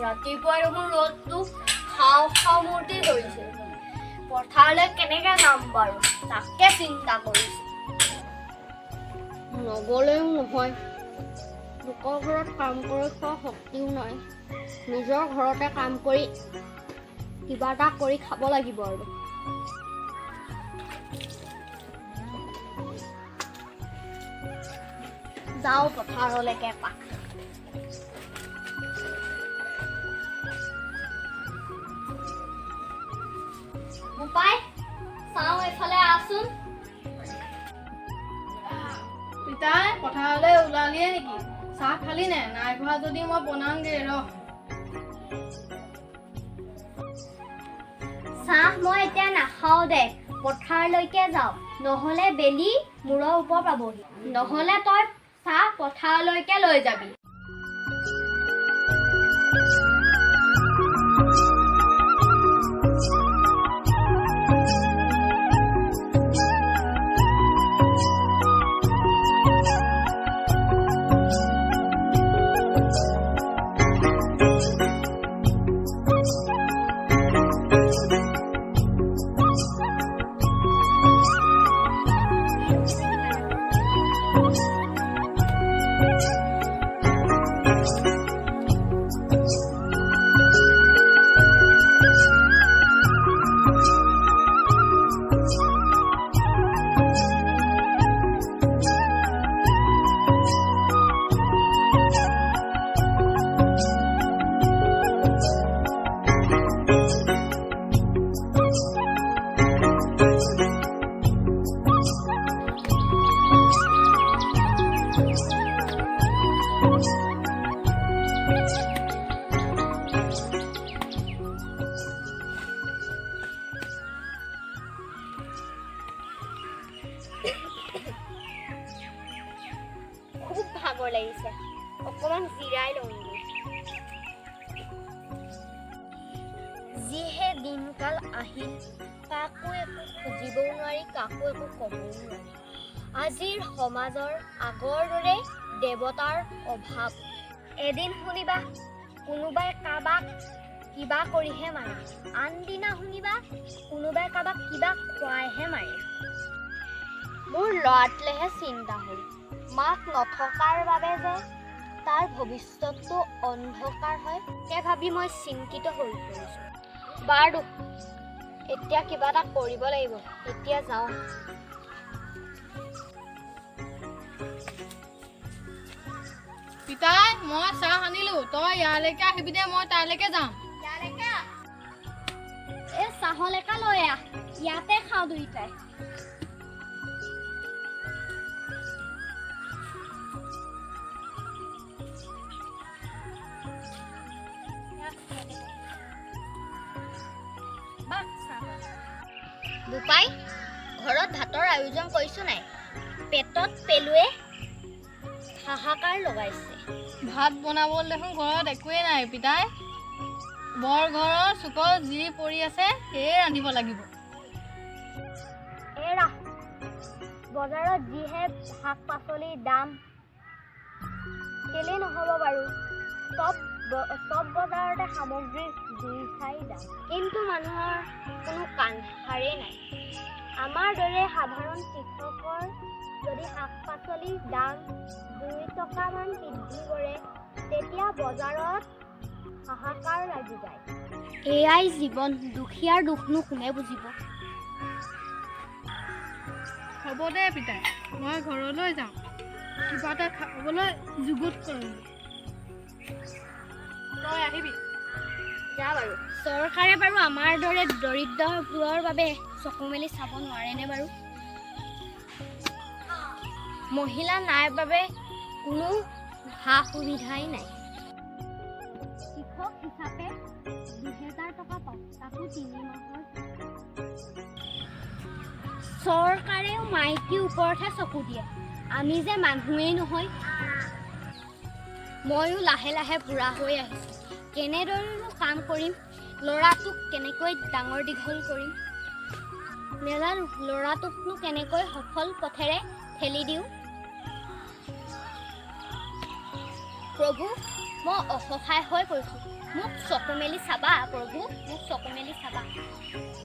ৰাতিপুৱাই দেখোন ৰ'দটো খাওঁ খাওঁ মূৰ্তি ধৰিছে। পথাৰলৈ কেনেকৈ যাম বাৰু তাকে চিন্তা কৰিছোঁ। নগ'লেও নহয়, লোকৰ ঘৰত কাম কৰি খোৱা শক্তিও নাই। নিজৰ ঘৰতে কাম কৰি কিবা এটা কৰি খাব লাগিব আৰু। যাওঁ পথাৰলৈকে এপাক। বোপাই চাওঁ এইফালে আছোন। পিতাই পথাৰলৈ ওলালিয়ে নেকি? চাহ খালি নে? নাই খোৱা যদি মই বনাওঁগে ৰ। চাহ মই এতিয়া নাখাওঁ দে, পথাৰলৈকে যাওঁ, নহ'লে বেলি মূৰৰ ওপৰ পাবহি। নহ'লে তই চাহ পথাৰলৈকে লৈ যাবি। খুব ভাগৰ লাগিছে, অকমান জিৰাই লওঁগৈ। যিহে দিনকাল আহিল, কাকো একো খুজিবও নোৱাৰি, কাকো একো ক'বও নোৱাৰি। আজিৰ সমাজৰ আগৰ দৰে দেৱতাৰ অভাৱ। এদিন শুনিবা কোনোবাই কাৰোবাক কিবা কৰিহে মাৰে, আনদিনা শুনিবা কোনোবাই কাৰোবাক কিবা খুৱাইহে মাৰে। মোৰ ল'ৰাটোলেহে চিন্তা হ'ল, মাক নথকাৰ বাবে যে তাৰ ভৱিষ্যতটো অন্ধকাৰ হয়, সেই ভাবি মই চিন্তিত হৈ পৰিছোঁ। বাৰু এতিয়া কিবা এটা কৰিব লাগিব, এতিয়া যাওঁ। পিতাই মই চাহ আনিলো, তই ইয়ালৈকে আহিবি দে, মই তালৈকে যাম। এই চাহলেকা লৈ আহ, ইয়াতে খাওঁ দুইটাই। বোপাই ঘৰত ভাতৰ আয়োজন কৰিছো নাই? পেটত পেলুৱে হাহাকাৰ লগাইছে। ভাত বনাবলৈ দেখোন ঘৰত একোৱেই নাই পিতাই। বৰ ঘৰৰ চুকত যি পৰি আছে সেয়ে ৰান্ধিব লাগিব। এৰা বজাৰত যিহে শাক পাচলিৰ দাম, কেলেই নহ'ব বাৰু। চব বজাৰতে সামগ্ৰীৰ জুই চাই দাম, কিন্তু মানুহৰ কোনো কাণসাৰেই নাই। আমাৰ দৰে সাধাৰণ কৃষকৰ যদি শাক পাচলিৰ দাম 2 টকামান বৃদ্ধি কৰে, তেতিয়া বজাৰত হাহাকাৰ লাগি যায়। এয়াই জীৱন, দুখীয়াৰ দুখনো কোনে বুজিব? হ'ব দে পিতাই, মই ঘৰলৈ যাওঁ, কিবা এটা খাবলৈ যুগুত কৰিম। তই আহিবি। যা বাৰু। চৰকাৰে বাৰু আমাৰ দৰে দৰিদ্ৰবোৰৰ বাবে চকু মেলি চাব নোৱাৰেনে বাৰু? মহিলা নাই বাবে কোনো সা সুবিধাই নাই। কৃষক হিচাপে 2000 টকা পাওঁ, তাকো 3 মাহৰ। চৰকাৰেও মাইকীৰ ওপৰতহে চকু দিয়ে, আমি যে মানুহেই নহয়। ময়ো লাহে লাহে বুঢ়া হৈ আহিছোঁ, কেনেদৰেনো কাম কৰিম, ল'ৰাটোক কেনেকৈ ডাঙৰ দীঘল কৰিম নেজানো, ল'ৰাটোকনো কেনেকৈ সফল পথেৰে ঠেলি দিওঁ। প্ৰভু মই অসহায় হৈ পৰিছোঁ। মোক চকু মেলি চাবা প্ৰভু, মোক চকু মেলি চাবা।